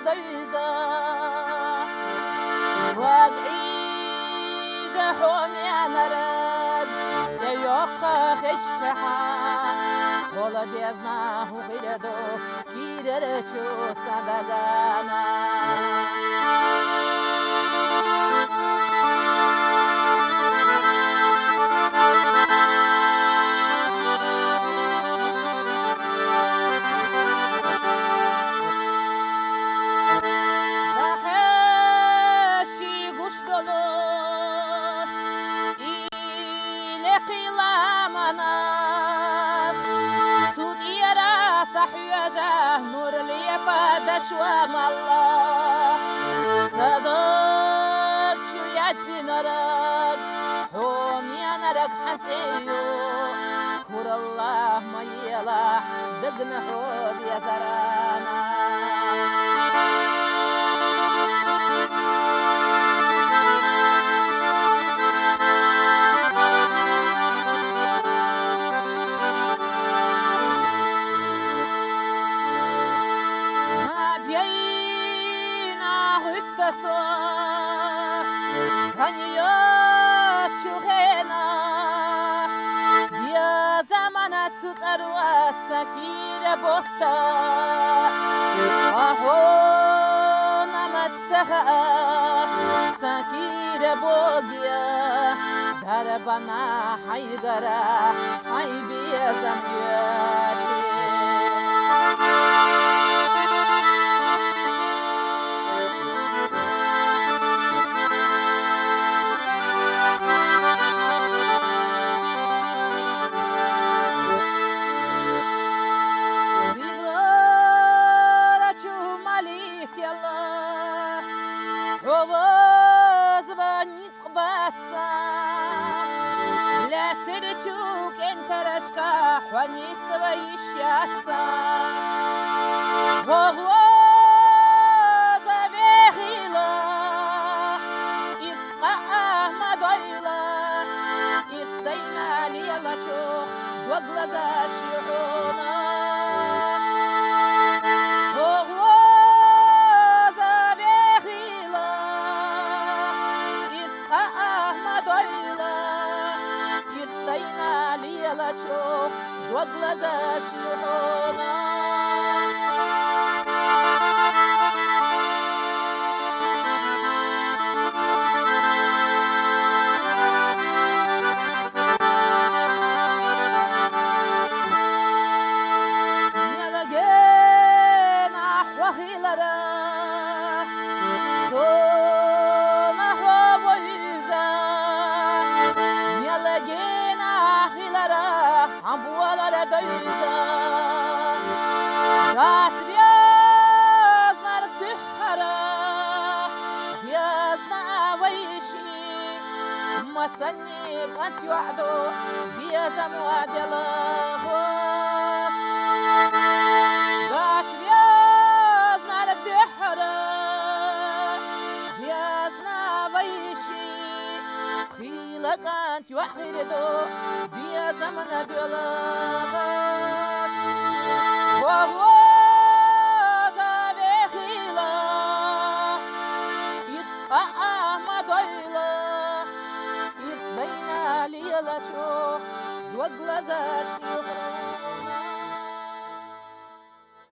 ضيزة وقعي جحوم يا نرد سيوقع خشحة ولد يزناه خيردو كيررچو صدقانا نور لي بدشوام الله صدق شو ياسين رق هم ينرق حتيو كور الله ما يلا دقن حوض يا ترانا سكيرة بوتا أهو نمتها سكيرة بوغيا دربنا حيغرا حيبيا زمياشي ترجوك انت رشكا حوانيس ويشياتسا وهو زبيخيلا إسقا أحمد ويلا إستينا ليلا شوخ وقلزا شيحونا وهو زبيخيلا إسقا أحمد ويلا Стайна ліла чох, до глаза шюхона. Нелеген ахвахилара, сона хвавоюза, нелеген Амбуалара даюза Гат вязнар дыхара Вязна авайши Масани кантюаду Вяза муадела хош Гат вязнар дыхара Вязна авайши Хила кантюахириду زمن دلاش وغوز بخيلا يسقى أحمد ويلا يسبينا ليلا شوخ وقلزاش يخرج